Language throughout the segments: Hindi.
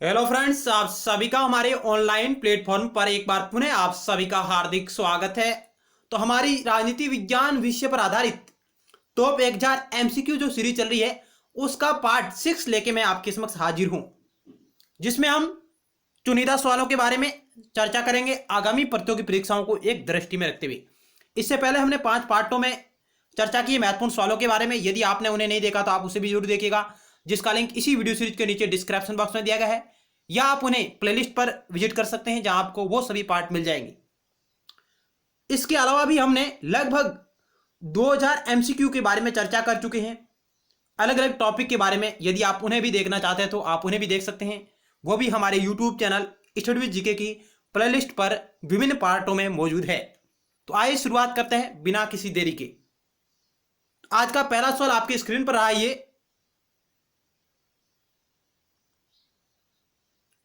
हेलो फ्रेंड्स, आप सभी का हमारे ऑनलाइन प्लेटफॉर्म पर एक बार पुनः आप सभी का हार्दिक स्वागत है। तो हमारी राजनीति विज्ञान विषय पर आधारित टॉप 1000 एमसीक्यू जो सीरीज चल रही है उसका पार्ट 6 लेके मैं आपके समक्ष हाजिर हूं, जिसमें हम चुनिंदा सवालों के बारे में चर्चा करेंगे आगामी प्रतियोगी परीक्षाओं को एक दृष्टि में रखते हुए। इससे पहले हमने 5 पार्टों में चर्चा की महत्वपूर्ण सवालों के बारे में। यदि आपने उन्हें नहीं देखा तो आप उसे भी जरूर देखिएगा, जिसका लिंक इसी वीडियो सीरीज के नीचे डिस्क्रिप्शन बॉक्स में दिया गया है, या आप उन्हें प्लेलिस्ट पर विजिट कर सकते हैं जहां आपको वो सभी पार्ट मिल जाएंगे। इसके अलावा भी हमने लगभग 2000 एमसीक्यू के बारे में चर्चा कर चुके हैं, अलग अलग टॉपिक के बारे में। यदि आप उन्हें भी देखना चाहते हैं तो आप उन्हें भी देख सकते हैं, वो भी हमारे YouTube channel study with GK की प्लेलिस्ट पर विभिन्न पार्टों में मौजूद है। तो आइए शुरुआत करते हैं बिना किसी देरी के। आज का पहला सवाल आपकी स्क्रीन पर रहा है ये।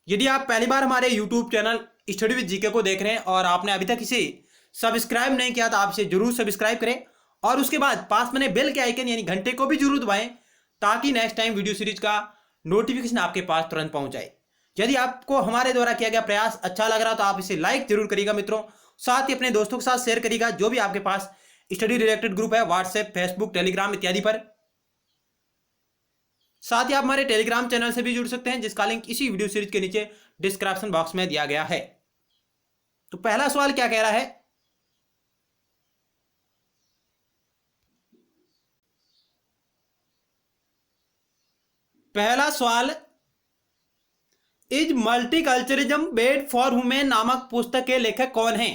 यदि आप पहली बार हमारे YouTube channel study with GK को देख रहे हैं और आपने अभी तक इसे सब्सक्राइब नहीं किया तो आप इसे जरूर सब्सक्राइब करें और उसके बाद पास में बेल के आइकन यानी घंटे को भी जरूर दबाएं, ताकि नेक्स्ट टाइम वीडियो सीरीज का नोटिफिकेशन आपके पास तुरंत पहुंच जाए। यदि आपको हमारे द्वारा किया गया प्रयास अच्छा लग रहा तो आप इसे लाइक जरूर करिएगा मित्रों, साथ ही अपने दोस्तों के साथ शेयर करिएगा जो भी आपके पास स्टडी रिलेटेड ग्रुप है, व्हाट्सएप, फेसबुक, टेलीग्राम इत्यादि पर। साथ ही आप हमारे टेलीग्राम चैनल से भी जुड़ सकते हैं, जिसका लिंक इसी वीडियो सीरीज के नीचे डिस्क्रिप्शन बॉक्स में दिया गया है। तो पहला सवाल क्या कह रहा है? पहला सवाल, is multiculturalism bad for women नामक पुस्तक के लेखक कौन है?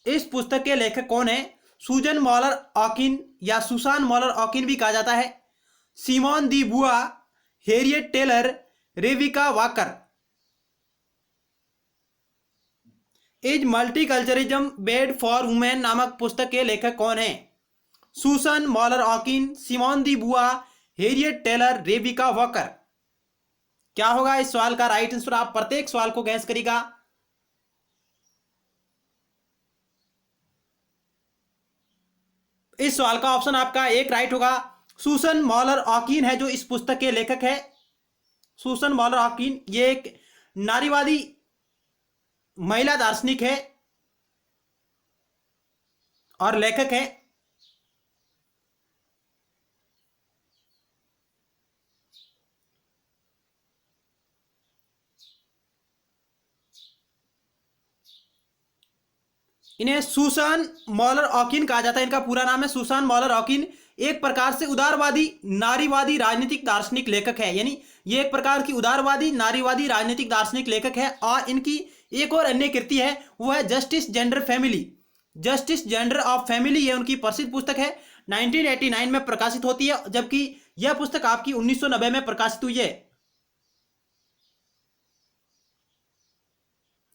इस पुस्तक के लेखक कौन है? सुजन मॉलर ऑकिन या सुसान मॉलर ऑकिन भी कहा जाता है, Simone de Beauvoir, Harriet Taylor, Rebecca Walker. Is multiculturalism bad for women नामक पुस्तक के लेखक कौन है? Susan मॉलर ऑकिन, Simone de Beauvoir, Harriet Taylor, Rebecca walker. क्या होगा इस सवाल का राइट आंसर? आप प्रत्येक सवाल को गैस करिएगा। इस सवाल का ऑप्शन आपका एक राइट होगा, सुसान मॉलर ऑकिन है जो इस पुस्तक के लेखक है। सुसान मॉलर ऑकिन ये एक नारीवादी महिला दार्शनिक है और लेखक है। इन्हें सुसान मॉलर ऑकिन कहा जाता है। इनका पूरा नाम है सुसान मॉलर ऑकिन। एक प्रकार से उदारवादी नारीवादी राजनीतिक दार्शनिक लेखक है, यानी ये एक प्रकार की उदारवादी नारीवादी राजनीतिक दार्शनिक लेखक है। और इनकी एक और अन्य कृति है, वो है justice gender family. Justice gender of family ये उनकी प्रसिद्ध पुस्तक है, 1989 में प्रकाशित होती है, जबकि यह पुस्तक आपकी 1990 में प्रकाशित हुई है।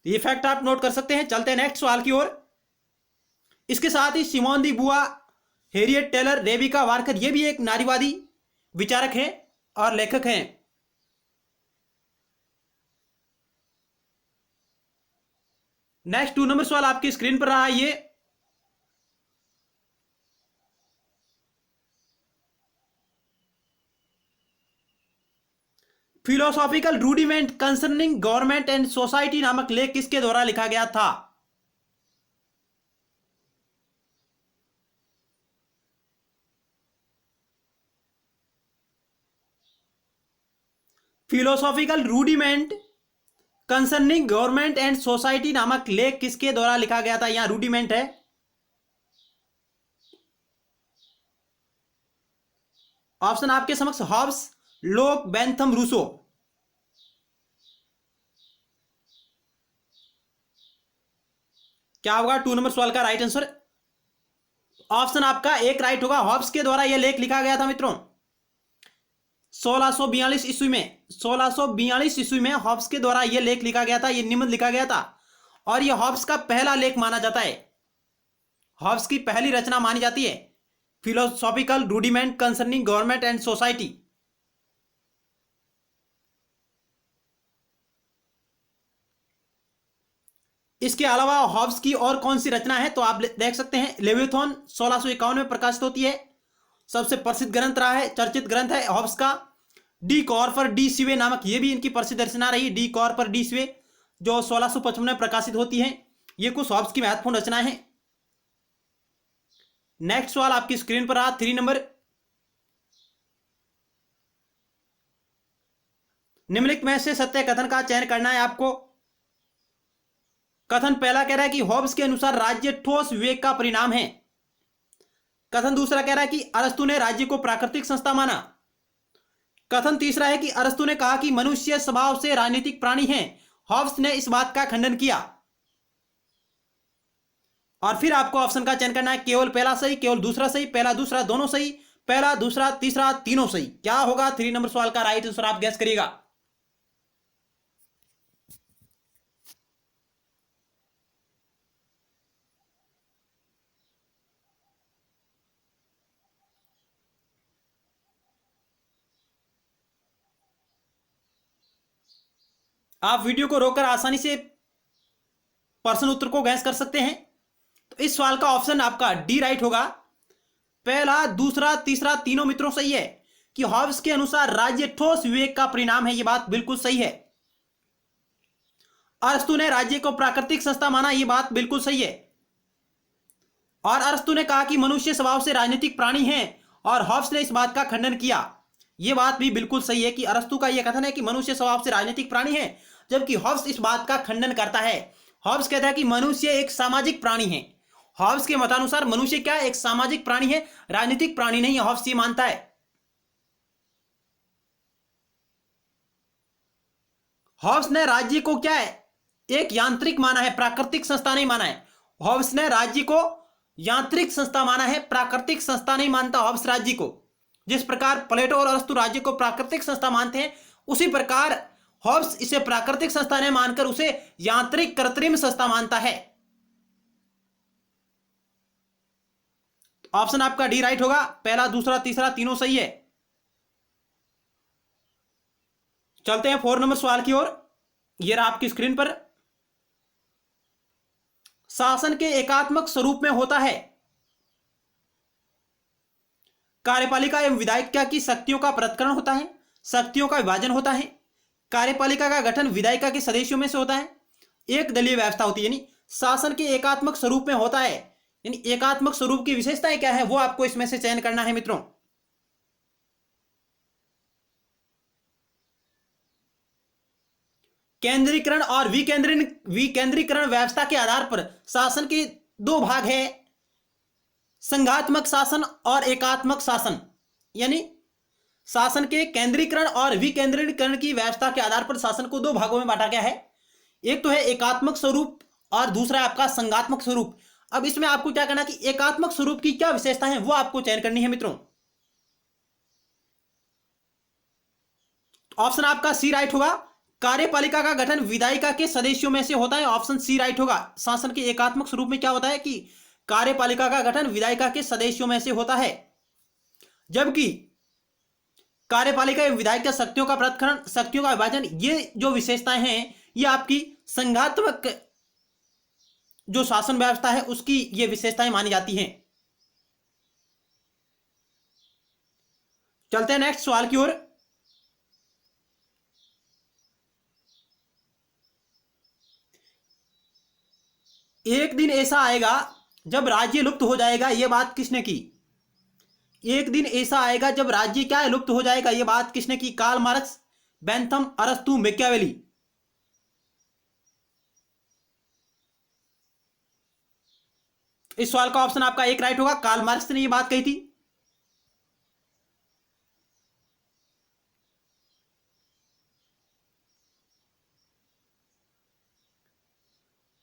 ये फैक्ट आप नोट कर सकते हैं। चलते हैं नेक्स्ट सवाल की ओर। इसके साथ ही Simone de Beauvoir, Harriet Taylor, Rebecca walker ये भी एक नारीवादी विचारक हैं और लेखक हैं। नेक्स्ट 2 नंबर सवाल आपकी स्क्रीन पर रहा है ये। Philosophical rudiment concerning government and society नामक लेख किसके द्वारा लिखा गया था? Philosophical rudiment concerning government and society नामक लेख किसके द्वारा लिखा गया था? यहां रूडिमेंट है। ऑप्शन आपके समक्ष हॉब्स, लोक, बेंथम, रूसो। क्या होगा 2 नंबर सवाल का राइट आंसर? ऑप्शन आपका एक राइट होगा, हॉब्स के द्वारा यह लेख लिखा गया था मित्रों 1642 ईस्वी में। 1642 ईस्वी में हॉब्स के द्वारा यह लेख लिखा गया था, यह निबंध लिखा गया था, और यह हॉब्स का पहला लेख माना जाता है। हॉब्स की पहली रचना मानी जाती है philosophical rudiment concerning government and society. इसके अलावा हॉब्स की और कौन सी रचना है तो आप देख सकते हैं, लेविथॉन 1651 में प्रकाशित होती है, सबसे प्रसिद्ध ग्रंथ रहा है, चर्चित ग्रंथ है हॉब्स का। डी कॉर्पर डी सिवे नामक ये भी इनकी प्रसिद्ध रचना रही। डी कॉर्पर डी सिवे जो 1655 में प्रकाशित होती है। ये कुछ हॉब्स की महत्वपूर्ण रचनाएं हैं। नेक्स्ट सवाल आपकी स्क्रीन पर आ 3 नंबर। निम्नलिखित में से सत्य कथन का चयन करना है आपको। कथन पहला कह रहा है कि हॉब्स के अनुसार राज्य ठोस विवेक का परिणाम है। कथन दूसरा कह रहा है कि अरस्तु ने राज्य को प्राकृतिक संस्था माना। कथन तीसरा है कि अरस्तु ने कहा कि मनुष्य स्वभाव से राजनीतिक प्राणी है। हॉब्स ने इस बात का खंडन किया। और फिर आपको ऑप्शन का चयन करना है, केवल पहला सही, केवल दूसरा सही, पहला दूसरा दोनों सही, पहला दूसरा तीसरा तीनों सही। क्या होगा 3 नंबर सवाल का राइट आंसर, आप गैस करिएगा। आप वीडियो को रोककर आसानी से प्रश्न उत्तर को गैस कर सकते हैं। तो इस सवाल का ऑप्शन आपका डी राइट होगा। पहला दूसरा तीसरा तीनों मित्रों सही है कि हॉब्स के अनुसार राज्य ठोस विवेक का परिणाम है। यह बात बिल्कुल सही है। अरस्तु ने राज्य को प्राकृतिक संस्था माना। यह बात बिल्कुल सही है। और अरस्तु ने कहा कि मनुष्य स्वभाव से राजनीतिक प्राणी है और हॉब्स ने इस बात का खंडन किया। यह बात भी बिल्कुल सही है कि अरस्तु का यह कथन है कि मनुष्य स्वभाव से राजनीतिक प्राणी है, जबकि हॉब्स इस बात का खंडन करता है। हॉब्स कहता है कि मनुष्य एक सामाजिक प्राणी है। हॉब्स के मतानुसार मनुष्य क्या है, एक सामाजिक प्राणी है, राजनीतिक प्राणी नहीं है। हॉब्स ये मानता है। हॉब्स ने राज्य को क्या है, एक यांत्रिक माना है, प्राकृतिक संस्था नहीं माना है। हॉब्स ने राज्य को यांत्रिक संस्था माना है, प्राकृतिक संस्था नहीं मानता हॉब्स राज्य को। जिस प्रकार प्लेटो और अरस्तु राज्य को प्राकृतिक संस्था मानते हैं, उसी प्रकार हॉब्स इसे प्राकृतिक संस्था नहीं मानकर उसे यांत्रिक कृत्रिम संस्था मानता है। ऑप्शन आपका डी राइट होगा। पहला दूसरा तीसरा तीनों सही है। चलते हैं 4 नंबर सवाल की ओर। यह रहा आपकी स्क्रीन पर। शासन के एकात्मक स्वरूप में होता है। कार्यपालिका एवं विधायिका की शक्तियों का पृथक्करण होता है, शक्तियों का विभाजन होता है, कार्यपालिका का गठन विधायिका के सदस्यों में से होता है, एक दलीय व्यवस्था होती है। यानी शासन के एकात्मक स्वरूप में होता है। यानी एकात्मक स्वरूप की विशेषताएं क्या है वो आपको इसमें से चयन करना है मित्रों। केंद्रीकरण और विकेंद्रीकरण व्यवस्था के आधार पर शासन के 2 भाग है, संघात्मक शासन और एकात्मक शासन। यानी शासन के केंद्रीकरण और विकेंद्रीकरण की व्यवस्था के आधार पर शासन को 2 भागों में बांटा गया है। एक तो है एकात्मक स्वरूप और दूसरा आपका संघात्मक स्वरूप। अब इसमें आपको क्या करना कि एकात्मक स्वरूप की क्या विशेषता है वो आपको चयन करनी है मित्रों। ऑप्शन आपका सी राइट होगा। कार्यपालिका का गठन विधायिका के सदस्यों में से होता है। ऑप्शन सी राइट होगा। शासन के एकात्मक स्वरूप में क्या होता है कि कार्यपालिका का गठन विधायिका के सदस्यों में से होता है, जबकि कार्यपालिका एवं विधायिका शक्तियों का पृथक्करण, शक्तियों का विभाजन, ये जो विशेषताएं हैं ये आपकी संघात्मक जो शासन व्यवस्था है उसकी ये विशेषताएं मानी जाती हैं। चलते हैं नेक्स्ट सवाल की ओर। एक दिन ऐसा आएगा जब राज्य लुप्त हो जाएगा, यह बात किसने की? एक दिन ऐसा आएगा जब राज्य क्या है, लुप्त हो जाएगा, यह बात किसने की? कार्ल मार्क्स, बेंथम, अरस्तु, मैकियावेली। इस सवाल का ऑप्शन आपका एक राइट होगा। कार्ल मार्क्स ने यह बात कही थी।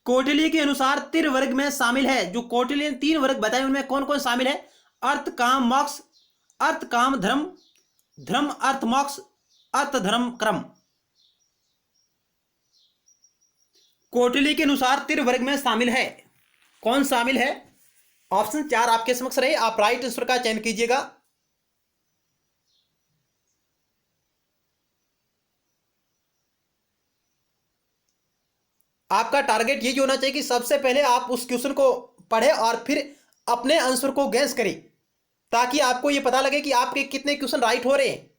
कौटिल्य के अनुसार तीन वर्ग में शामिल है। जो कौटिल्य ने 3 वर्ग बताए उनमें कौन कौन शामिल है? अर्थ काम मोक्ष, अर्थ काम धर्म, धर्म अर्थ मोक्ष, अर्थ धर्म क्रम। कौटिल्य के अनुसार 3 वर्ग में शामिल है। कौन शामिल है? ऑप्शन 4 आपके समक्ष रहे, आप राइट आंसर का चयन कीजिएगा। आपका टारगेट ये होना चाहिए कि सबसे पहले आप उस क्वेश्चन को पढ़े और फिर अपने आंसर को गैस करें, ताकि आपको ये पता लगे कि आपके कितने क्वेश्चन राइट हो रहे हैं।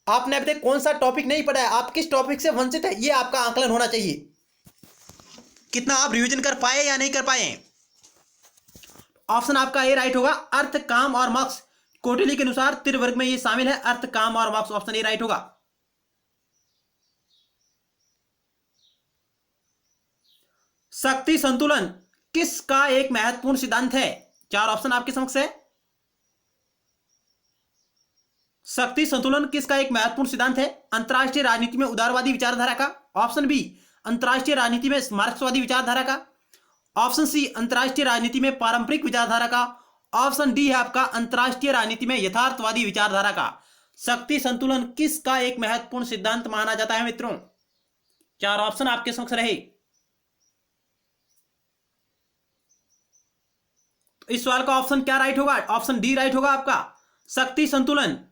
आपने अभी तक कौन सा टॉपिक नहीं पढ़ा है, आप किस टॉपिक से वंचित है, ये आपका आकलन होना चाहिए। कितना आप रिवीजन कर पाए या नहीं कर पाए। ऑप्शन आपका ए राइट होगा। अर्थ, काम और मोक्ष कौटिल्य के अनुसार त्रिवर्ग में ये शामिल है। अर्थ, काम और मोक्ष, ऑप्शन ए राइट होगा। शक्ति संतुलन किसका एक महत्वपूर्ण सिद्धांत है। चार ऑप्शन आपके समक्ष है। शक्ति संतुलन किसका एक महत्वपूर्ण सिद्धांत है। अंतरराष्ट्रीय राजनीति में उदारवादी विचारधारा का। ऑप्शन बी, अंतरराष्ट्रीय राजनीति में मार्क्सवादी विचारधारा का। ऑप्शन सी, अंतरराष्ट्रीय राजनीति में पारंपरिक विचारधारा का। ऑप्शन डी है आपका अंतरराष्ट्रीय राजनीति में यथार्थवादी विचारधारा का। शक्ति संतुलन किसका एक महत्वपूर्ण सिद्धांत माना जाता है मित्रों। चार ऑप्शन आपके समक्ष रहे। इस सवाल का ऑप्शन क्या राइट होगा। ऑप्शन डी राइट होगा आपका। शक्ति संतुलन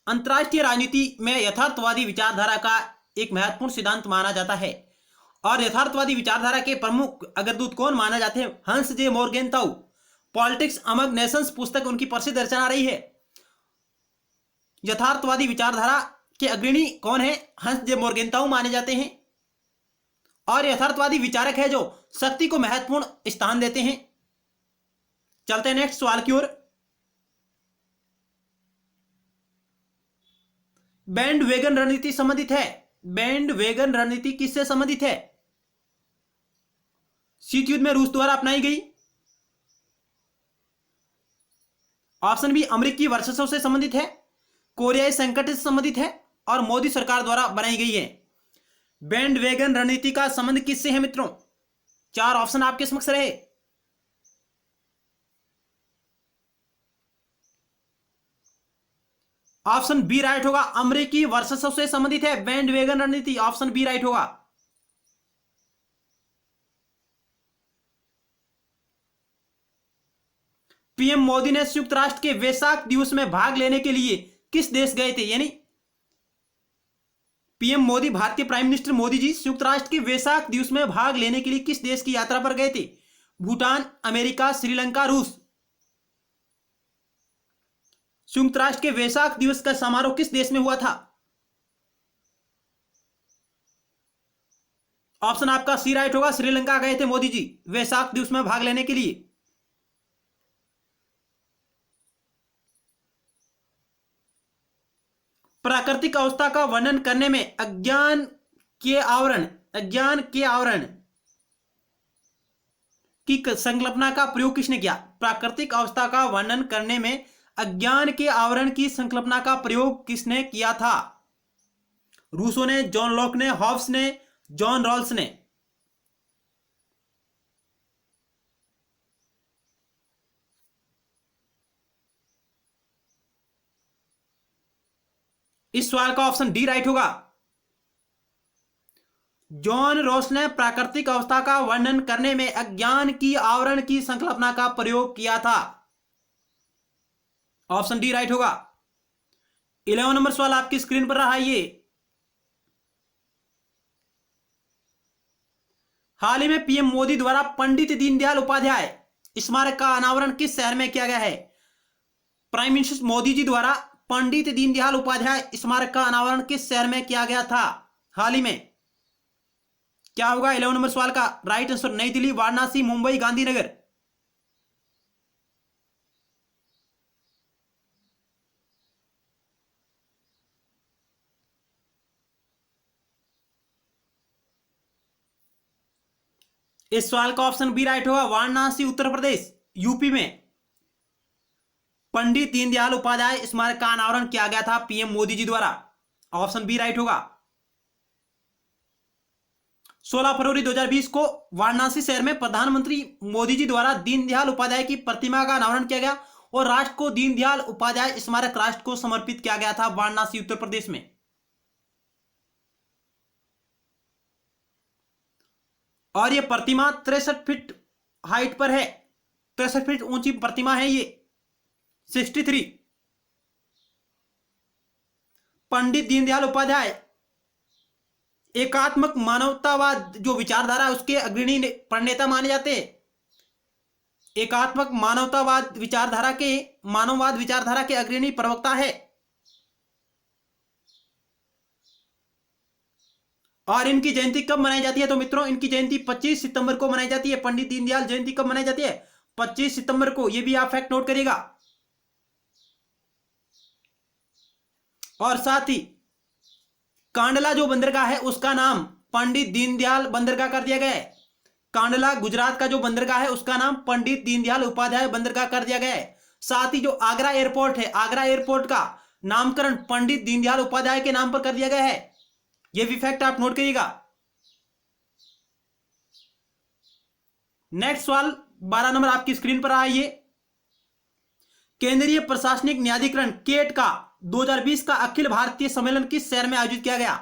अंतरराष्ट्रीय राजनीति में यथार्थवादी विचारधारा का एक महत्वपूर्ण सिद्धांत माना जाता है। और यथार्थवादी विचारधारा के प्रमुख अग्रदूत कौन माना जाते हैं। हंस जे मोर्गेंताउ। पॉलिटिक्स अमंग नेशंस पुस्तक उनकी प्रसिद्ध रचना रही है। यथार्थवादी विचारधारा के अग्रणी कौन है। हंस जे मोर्गेंताउ माने जाते हैं। और यथार्थवादी विचारक है जो शक्ति को महत्वपूर्ण स्थान देते हैं। चलते हैं नेक्स्ट सवाल की ओर। बैंड वेगन रणनीति संबंधित है। बैंड वेगन रणनीति किससे संबंधित है। शीत युद्ध में रूस द्वारा अपनाई गई। ऑप्शन बी, अमेरिकी वर्चस्व से संबंधित है। कोरियाई संकट से संबंधित है। और मोदी सरकार द्वारा बनाई गई है। बैंड वेगन रणनीति का संबंध किससे है मित्रों। चार ऑप्शन आपके समक्ष रहे। ऑप्शन बी राइट होगा। अमेरिकी वर्चस्व से संबंधित है बैंड वेगन रणनीति। ऑप्शन बी राइट होगा। पीएम मोदी ने संयुक्त राष्ट्र के वैसाख दिवस में भाग लेने के लिए किस देश गए थे। यानी पीएम मोदी, भारतीय प्राइम मिनिस्टर मोदी जी संयुक्त राष्ट्र के वैसाख दिवस में भाग लेने के लिए किस देश की यात्रा पर गए थे। भूटान, अमेरिका, श्रीलंका, रूस। संयुक्त राष्ट्र के वैसाख दिवस का समारोह किस देश में हुआ था। ऑप्शन आपका सी राइट होगा। श्रीलंका गए थे मोदी जी वैसाख दिवस में भाग लेने के लिए। प्राकृतिक अवस्था का वर्णन करने में अज्ञान के आवरण की संकल्पना का प्रयोग किसने किया। प्राकृतिक अवस्था का वर्णन करने में अज्ञान के आवरण की संकल्पना का प्रयोग किसने किया था। रूसो ने, जॉन लॉक ने, हॉब्स ने, जॉन रॉल्स ने। इस सवाल का ऑप्शन डी राइट होगा। जॉन रॉस ने प्राकृतिक अवस्था का वर्णन करने में अज्ञान की आवरण की संकल्पना का प्रयोग किया था। ऑप्शन डी राइट होगा। 11 नंबर सवाल आपकी स्क्रीन पर रहा। ये हाल ही में पीएम मोदी द्वारा पंडित दीनदयाल उपाध्याय स्मारक का अनावरण किस शहर में किया गया है। प्राइम मिनिस्टर मोदी जी द्वारा पंडित दीनदयाल उपाध्याय स्मारक का अनावरण किस शहर में किया गया था हाल ही में। क्या होगा 11 नंबर सवाल का राइट आंसर। नई दिल्ली, वाराणसी, मुंबई, गांधीनगर। इस सवाल का ऑप्शन बी राइट होगा। वाराणसी, उत्तर प्रदेश, यूपी में पंडित दीनदयाल उपाध्याय स्मारक का अनावरण किया गया था पीएम मोदी जी द्वारा। ऑप्शन बी राइट होगा। 16 फरवरी 2020 को वाराणसी शहर में प्रधानमंत्री मोदी जी द्वारा दीनदयाल उपाध्याय की प्रतिमा का अनावरण किया गया और राष्ट्र को दीनदयाल उपाध्याय स्मारक राष्ट्र को समर्पित किया गया था वाराणसी, उत्तर प्रदेश में। और यह प्रतिमा 63 फीट हाइट पर है। 63 फीट ऊंची प्रतिमा है ये। 63। पंडित दीनदयाल उपाध्याय एकात्मक मानवतावाद जो विचारधारा है उसके अग्रणी प्रणेता माने जाते हैं। एकात्मक मानवतावाद विचारधारा के मानववाद विचारधारा के अग्रणी प्रवक्ता है। और इनकी जयंती कब मनाई जाती है? तो मित्रों इनकी जयंती 25 सितंबर को मनाई जाती है। पंडित दीनदयाल जयंती कब मनाई जाती है? 25 सितंबर को। यह भी आप फैक्ट नोट करिएगा। और साथ ही कांडला जो बंदरगाह है उसका नाम पंडित दीनदयाल बंदरगाह कर दिया गया है। कांडला गुजरात का जो बंदरगाह है उसका नाम पंडित दीनदयाल उपाध्याय बंदरगाह कर दिया गया है। साथ ही जो आगरा एयरपोर्ट है, आगरा एयरपोर्ट का नामकरण पंडित दीनदयाल उपाध्याय के नाम पर कर दिया गया है। यह भी फैक्ट आप नोट करिएगा। नेक्स्ट सवाल 12 नंबर आपकी स्क्रीन पर आ ये। केंद्रीय प्रशासनिक न्यायाधिकरण केट का 2020 का अखिल भारतीय सम्मेलन किस शहर में आयोजित किया गया?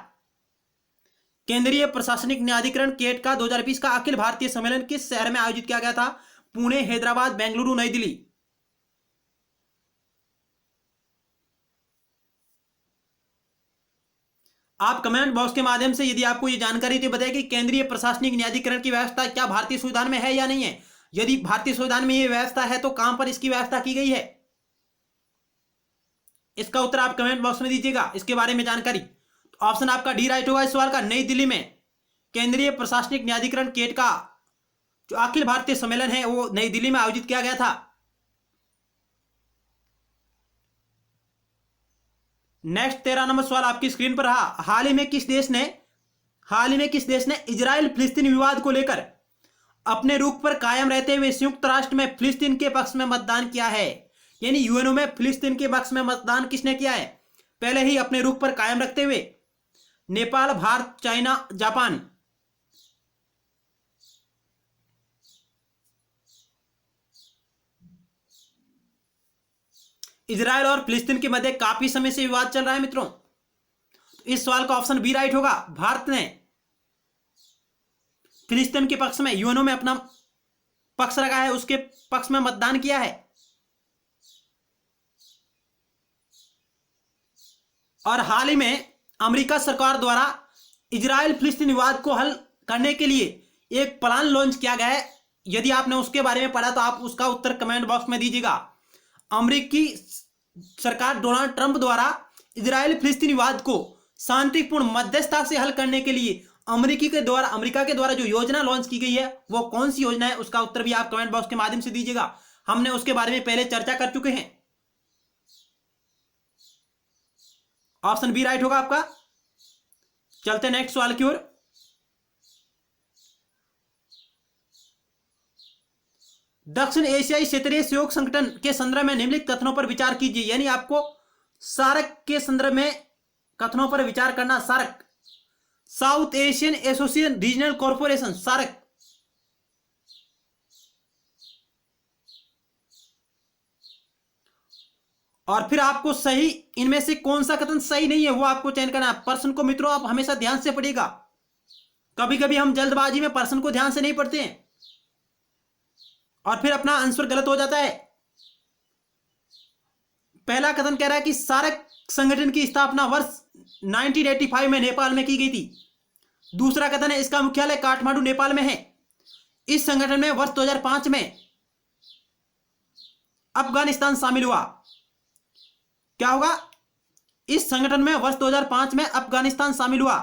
केंद्रीय प्रशासनिक न्यायाधिकरण केट का 2020 का अखिल भारतीय सम्मेलन किस शहर में आयोजित किया गया था? पुणे, हैदराबाद, बेंगलुरु, नई दिल्ली। आप कमेंट बॉक्स के माध्यम से यदि आपको यह जानकारी तो बताइए कि केंद्रीय प्रशासनिक न्यायाधिकरण की व्यवस्था क्या भारतीय संविधान में है या नहीं है। यदि भारतीय संविधान में यह व्यवस्था है तो कहां पर इसकी व्यवस्था की गई है? इसका उत्तर आप कमेंट बॉक्स में दीजिएगा, इसके बारे में जानकारी। तो ऑप्शन आपका डी राइट होगा इस सवाल का। नई दिल्ली में केंद्रीय प्रशासनिक न्यायाधिकरण केट का जो अखिल भारतीय सम्मेलन है वो नई दिल्ली में आयोजित किया गया था। नेक्स्ट 13 नंबर सवाल आपकी स्क्रीन पर रहा। हाल ही में किस देश ने इजराइल फिलिस्तीन विवाद को लेकर अपने रुख पर कायम रहते हुए संयुक्त राष्ट्र में फिलिस्तीन के पक्ष में मतदान किया है? यानी यूएनओ में फिलिस्तीन के पक्ष में मतदान किसने किया है? पहले ही अपने रुख पर कायम रखते हुए Nepal, Bharat, China, Japan. Israel और फिलिस्तीन के मध्य काफी समय से विवाद चल रहा है मित्रों। इस सवाल का ऑप्शन बी राइट होगा। भारत ने फिलिस्तीन के पक्ष में यूएनओ में अपना पक्ष रखा है, उसके पक्ष में मतदान किया है। और हाल ही में अमेरिका सरकार द्वारा इजराइल फिलिस्तीन विवाद को हल करने के लिए एक प्लान लॉन्च किया गया है। यदि आपने उसके बारे में पढ़ा तो आप उसका उत्तर कमेंट बॉक्स में दीजिएगा। अमेरिकी सरकार डोनाल्ड ट्रंप द्वारा इजराइल फिलिस्तीन विवाद को शांतिपूर्ण मध्यस्थता से हल करने के लिए अमेरिका के द्वारा जो योजना लॉन्च की गई है वो कौन सी योजना है, उसका उत्तर भी आप कमेंट बॉक्स के माध्यम से दीजिएगा। हमने उसके बारे में पहले चर्चा कर चुके हैं। ऑप्शन बी राइट होगा आपका। चलते नेक्स्ट सवाल की ओर। दक्षिण एशियाई क्षेत्रीय सहयोग संगठन के संदर्भ में निम्नलिखित कथनों पर विचार कीजिए। यानी आपको सार्क के संदर्भ में कथनों पर विचार करना। SAARC, South Asian Association Regional Corporation, SAARC. और फिर आपको सही इनमें से कौन सा कथन सही नहीं है वो आपको चयन करना है। प्रश्न को मित्रों आप हमेशा ध्यान से पढ़िएगा। कभी कभी हम जल्दबाजी में प्रश्न को ध्यान से नहीं पढ़ते हैं और फिर अपना आंसर गलत हो जाता है। पहला कथन कह रहा है कि सार्क संगठन की स्थापना वर्ष 1985 में नेपाल में की गई थी। दूसरा कथन है इसका मुख्यालय काठमांडू नेपाल में है। इस संगठन में वर्ष 2005 में अफगानिस्तान शामिल हुआ। क्या होगा? इस संगठन में वर्ष 2005 में अफगानिस्तान शामिल हुआ।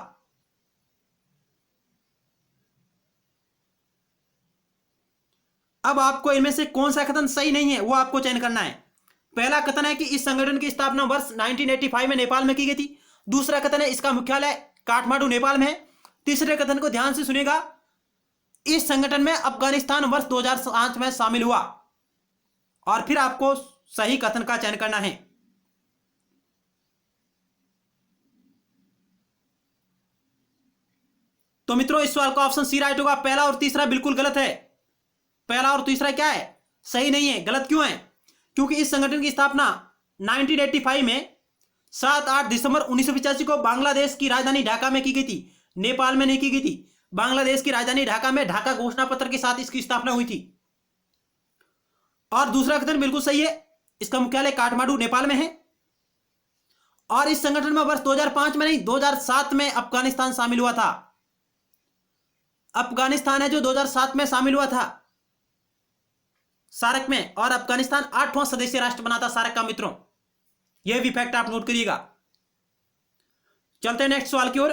अब आपको इनमें से कौन सा कथन सही नहीं है वो आपको चयन करना है। पहला कथन है कि इस संगठन की स्थापना वर्ष 1985 में नेपाल में की गई थी। दूसरा कथन है इसका मुख्यालय काठमांडू नेपाल में है। तीसरे कथन को ध्यान से सुनिएगा, इस संगठन में अफगानिस्तान वर्ष 2005 में शामिल हुआ। और फिर आपको सही कथन का चयन करना है। तो मित्रों इस सवाल का ऑप्शन सी राइट होगा। पहला और तीसरा बिल्कुल गलत है। पहला और तीसरा क्या है? सही नहीं है। गलत क्यों है? क्योंकि इस संगठन की स्थापना 1985 में 7-8 दिसंबर 1985 को बांग्लादेश की राजधानी ढाका में की गई थी, नेपाल में नहीं की गई थी। बांग्लादेश की राजधानी ढाका में ढाका घोषणा पत्र के साथ इसकी स्थापना हुई थी। और दूसरा कथन बिल्कुल सही है, इसका मुख्यालय काठमांडू नेपाल में है। और इस संगठन में वर्ष 2005 में नहीं 2007 में अफगानिस्तान शामिल हुआ था। अफगानिस्तान है जो 2007 में शामिल हुआ था सार्क में, और अफगानिस्तान 8वां सदस्य राष्ट्र बना था सार्क का मित्रों। यह भी फैक्ट आप नोट करिएगा। चलते हैं नेक्स्ट सवाल की ओर।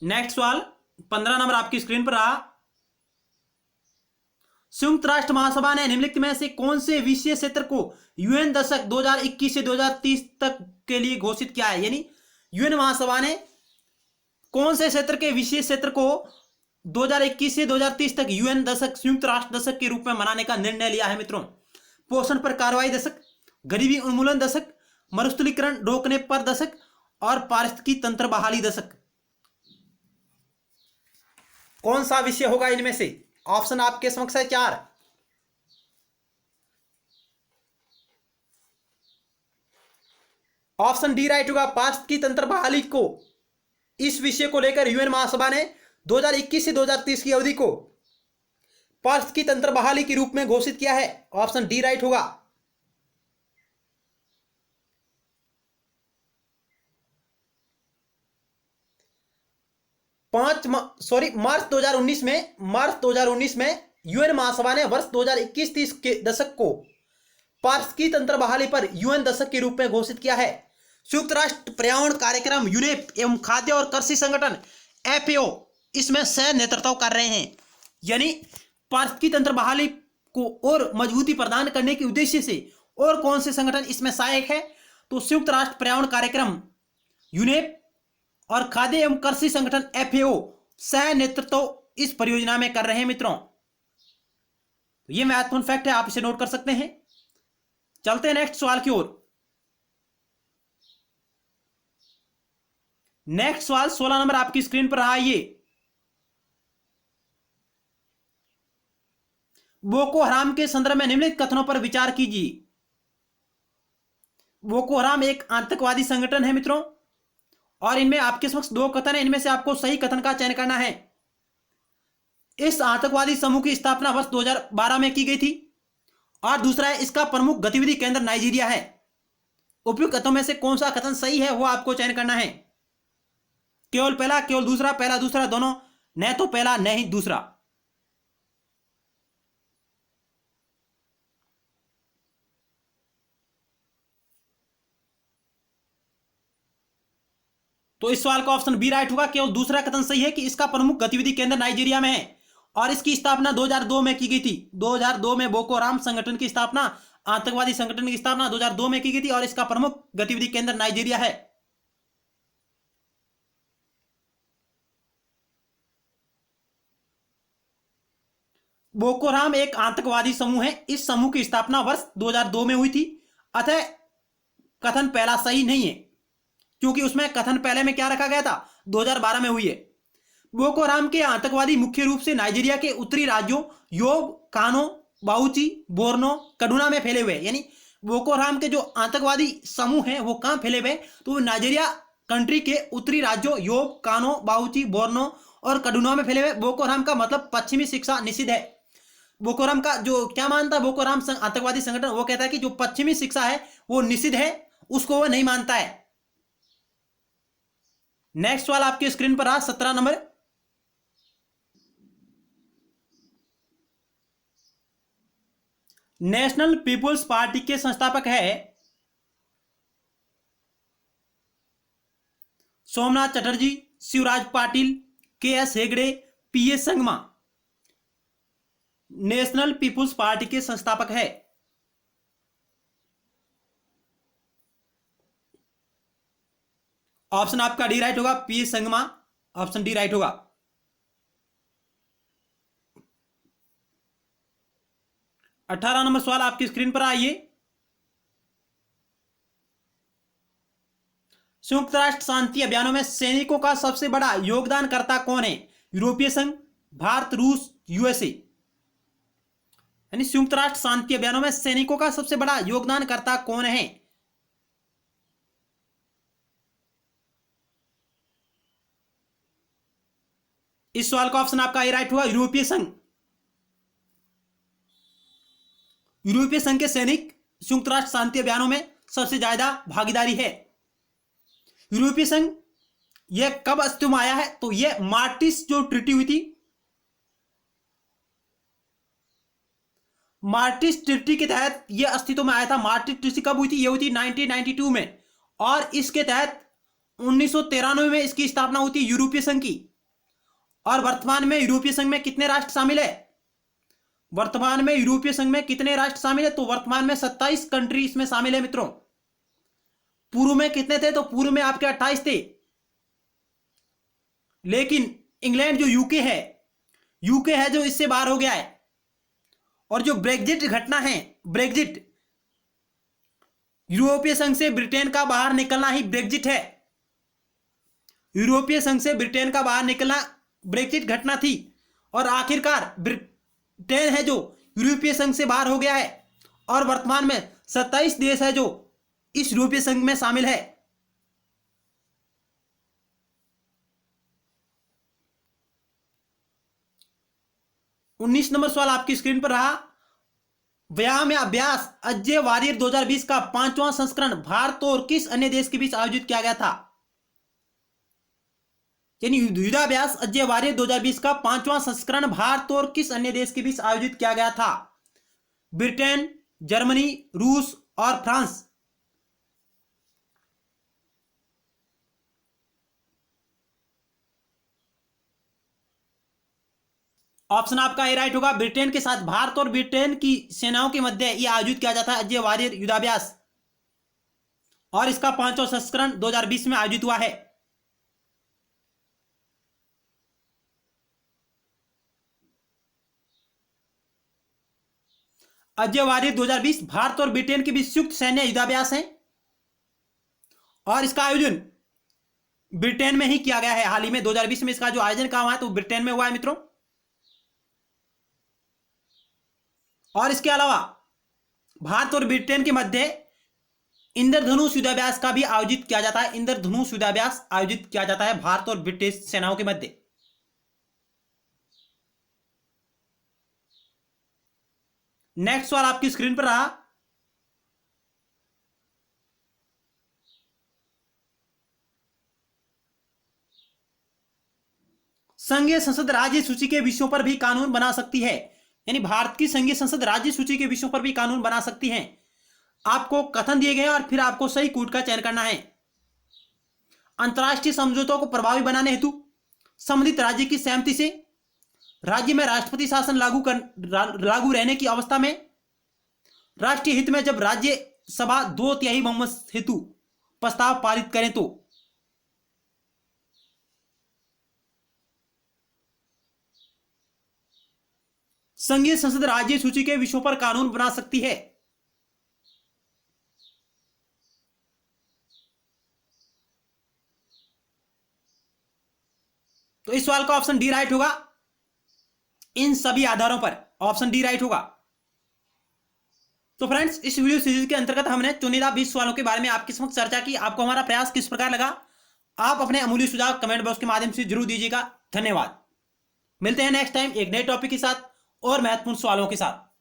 नेक्स्ट सवाल 15 नंबर आपकी स्क्रीन पर रहा। संयुक्त राष्ट्र महासभा ने निम्नलिखित में से कौन से विषय क्षेत्र को यूएन दशक 2021 से 2030 तक के लिए घोषित किया है? यानी यूएन महासभा ने कौन से क्षेत्र के विशेष क्षेत्र को 2021 से 2030 तक यूएन दशक, संयुक्त राष्ट्र दशक के रूप में मनाने का निर्णय लिया है मित्रों? पोषण पर कार्रवाई दशक, गरीबी उन्मूलन दशक, मरुस्थलीकरण रोकने पर दशक और पारिस्थितिकी तंत्र बहाली दशक। कौन सा विषय होगा इनमें से? ऑप्शन आपके समक्ष है 4। ऑप्शन डी राइट होगा। पारिस्थितिकी तंत्र बहाली को, इस विषय को लेकर यूएन महासभा ने 2021 से 2030 की अवधि को पारिस्थितिकी तंत्र बहाली के रूप में घोषित किया है। ऑप्शन डी राइट होगा। मार्च 2019 में यूएन महासभा ने वर्ष 2021-30 के दशक को पारिस्थितिकी तंत्र बहाली पर यूएन दशक के रूप में घोषित किया है। संयुक्त राष्ट्र पर्यावरण कार्यक्रम यूनेप एवं खाद्य और कृषि संगठन एफएओ इसमें सह नेतृत्व कर रहे हैं। यानी पारिस्थितिकी तंत्र बहाली को और मजबूती प्रदान करने के उद्देश्य से और कौन से संगठन इसमें सहायक है? तो संयुक्त राष्ट्र पर्यावरण कार्यक्रम यूनेप और खाद्य एवं कृषि संगठन एफएओ सह नेतृत्व इस परियोजना में कर रहे हैं मित्रों। तो यह महत्वपूर्ण फैक्ट है, आप इसे नोट कर सकते हैं। चलते हैं नेक्स्ट सवाल की ओर। नेक्स्ट सवाल 16 नंबर आपकी स्क्रीन पर रहा। ये बोको हराम के संदर्भ में निम्नलिखित कथनों पर विचार कीजिए। बोको हराम एक आतंकवादी संगठन है मित्रों, और इनमें आपके समक्ष 2 कथन है। इनमें से आपको सही कथन का चयन करना है। इस आतंकवादी समूह की स्थापना वर्ष 2012 में की गई थी, और दूसरा है इसका प्रमुख गतिविधि केंद्र नाइजीरिया है। उपयुक्त कथनों में से कौन सा कथन सही है वो आपको चयन करना है। केवल पहला, केवल दूसरा, पहला दूसरा, दोनों, न तो पहला न ही दूसरा। तो इस सवाल का ऑप्शन बी राइट होगा। केवल दूसरा कथन सही है कि इसका प्रमुख गतिविधि केंद्र नाइजीरिया में है, और इसकी स्थापना 2002 में की गई थी। 2002 में बोको हराम संगठन की स्थापना, आतंकवादी संगठन की स्थापना 2002 में की गई थी, और इसका प्रमुख गतिविधि केंद्र नाइजीरिया है। बोको हराम एक आतंकवादी समूह है। इस समूह की स्थापना वर्ष 2002 में हुई थी। अतः कथन पहला सही नहीं है, क्योंकि उसमें कथन पहले में क्या रखा गया था? 2012 में हुई है। बोको हराम के आतंकवादी मुख्य रूप से नाइजीरिया के उत्तरी राज्यों योब, कानो, बाउची, बोर्नो, कड़ूना में फैले हुए। यानी बोको हराम के जो आतंकवादी समूह हैं वो कहां फैले हुए? तो नाइजीरिया कंट्री के उत्तरी राज्यों योब, कानो, बाउची, बोर्नो और कड़ूना में फैले हुए। बोको हराम का मतलब पश्चिमी शिक्षा निषिद्ध है। बोको हराम का जो क्या मानता है बोको हराम आतंकवादी संगठन, वो कहता है कि जो पश्चिमी शिक्षा है वो निषिद्ध है, उसको वो नहीं मानता है। नेक्स्ट सवाल आपकी स्क्रीन पर आ 17 नंबर। नेशनल पीपुल्स पार्टी के संस्थापक है Somnath Chatterjee, Shivraj Patil, K S. Hegde, P A. Sangma. National People's Party के संस्थापक है। ऑप्शन आपका डी राइट होगा, P A. Sangma. Option D right होगा। अठारह नंबर सवाल आपकी स्क्रीन पर आइए। संयुक्त राष्ट्र शांति अभियानों में सैनिकों का सबसे बड़ा योगदानकर्ता कौन है? यूरोपीय संघ, भारत, रूस, यूएसए। यानी संयुक्त राष्ट्र शांति अभियानों में सैनिकों का सबसे बड़ा योगदानकर्ता कौन है? इस सवाल का ऑप्शन आपका ए राइट हुआ, यूरोपीय संघ। यूरोपीय संघ के सैनिक संयुक्त राष्ट्र शांति अभियानों में सबसे ज्यादा भागीदारी है। यूरोपीय संघ यह कब अस्तित्व में आया है? तो यह मार्टिस जो ट्रीटी हुई थी, मार्टिस ट्रीटी के तहत यह अस्तित्व में आया था। मार्टिस ट्रीटी कब हुई थी? यह हुई थी 1992 में, और इसके तहत 1993 में इसकी स्थापना होती है यूरोपीय संघ की। और वर्तमान में यूरोपीय संघ में कितने राष्ट्र शामिल है? वर्तमान में यूरोपीय संघ में कितने राष्ट्र शामिल है? तो वर्तमान में 27 कंट्री इसमें शामिल है मित्रों। पूर्व में कितने थे? तो पूर्व में आपके 28 थे। लेकिन इंग्लैंड जो यूके है जो इससे बाहर हो गया है। और जो ब्रेग्जिट घटना है, ब्रेग्जिट, यूरोपीय संघ से ब्रिटेन का बाहर निकलना ही ब्रेग्जिट है। यूरोपीय संघ से ब्रिटेन का बाहर निकलना ब्रेग्जिट घटना थी। और आखिरकार ब्रिटेन है जो यूरोपीय संघ से बाहर हो गया है। और वर्तमान में 27 देश है जो इस यूरोपीय संघ में शामिल है। उन्नीस नंबर सवाल आपकी स्क्रीन पर रहा। व्यायाम या अभ्यास अजय वारियर 2020 का 5वां संस्करण भारत और किस अन्य देश के बीच आयोजित किया गया था? यानी युद्धाभ्यास अजय वारियर 2020 का 5वां संस्करण भारत और किस अन्य देश के बीच आयोजित किया गया था? ब्रिटेन, जर्मनी, रूस और फ्रांस। ऑप्शन आपका ए राइट होगा। ब्रिटेन के साथ भारत और ब्रिटेन की सेनाओं के मध्य यह आयोजित किया जाता है अजय वारियर युद्धाभ्यास। और इसका 5वां संस्करण 2020 में आयोजित हुआ है। अजय वारियर 2020 भारत और ब्रिटेन के बीच संयुक्त सैन्य युद्धाभ्यास है। और इसका आयोजन ब्रिटेन में ही किया गया है। हाल ही में 2020 में इसका जो आयोजन कहा हुआ है तो ब्रिटेन में हुआ है मित्रों। और इसके अलावा भारत और ब्रिटेन के मध्य इंद्रधनुष युद्धाभ्यास का भी आयोजित किया जाता है। इंद्रधनुष युद्धाभ्यास आयोजित किया जाता है भारत और ब्रिटिश सेनाओं के मध्य। नेक्स्ट सवाल आपकी स्क्रीन पर रहा। संघीय संसद राज्य सूची के विषयों पर भी कानून बना सकती है। यानी भारत की संघीय संसद राज्य सूची के विषयों पर भी कानून बना सकती है। आपको कथन दिए गए और फिर आपको सही कूट का चयन करना है। अंतरराष्ट्रीय समझौतों को प्रभावी बनाने हेतु संबंधित राज्य की सहमति से राज्य में राष्ट्रपति शासन लागू रहने की अवस्था में, राष्ट्रीय हित में जब राज्य सभा 2/3 बहुमत हेतु प्रस्ताव पारित करें तो। संघीय संसद राज्य सूची के विषयों पर कानून बना सकती है। तो इस सवाल का ऑप्शन डी राइट होगा। इन सभी आधारों पर ऑप्शन डी राइट होगा। तो फ्रेंड्स, इस वीडियो सीरीज के अंतर्गत हमने चुनिंदा 20 सवालों के बारे में आपके समक्ष चर्चा की। आपको हमारा प्रयास किस प्रकार लगा? आप अपने अमूल्य सुझाव कमेंट बॉक्स के माध्यम से जरूर दीजिएगा। धन्यवाद। मिलते हैं नेक्स्ट टाइम एक नए टॉपिक के साथ और महत्वपूर्ण सवालों के साथ।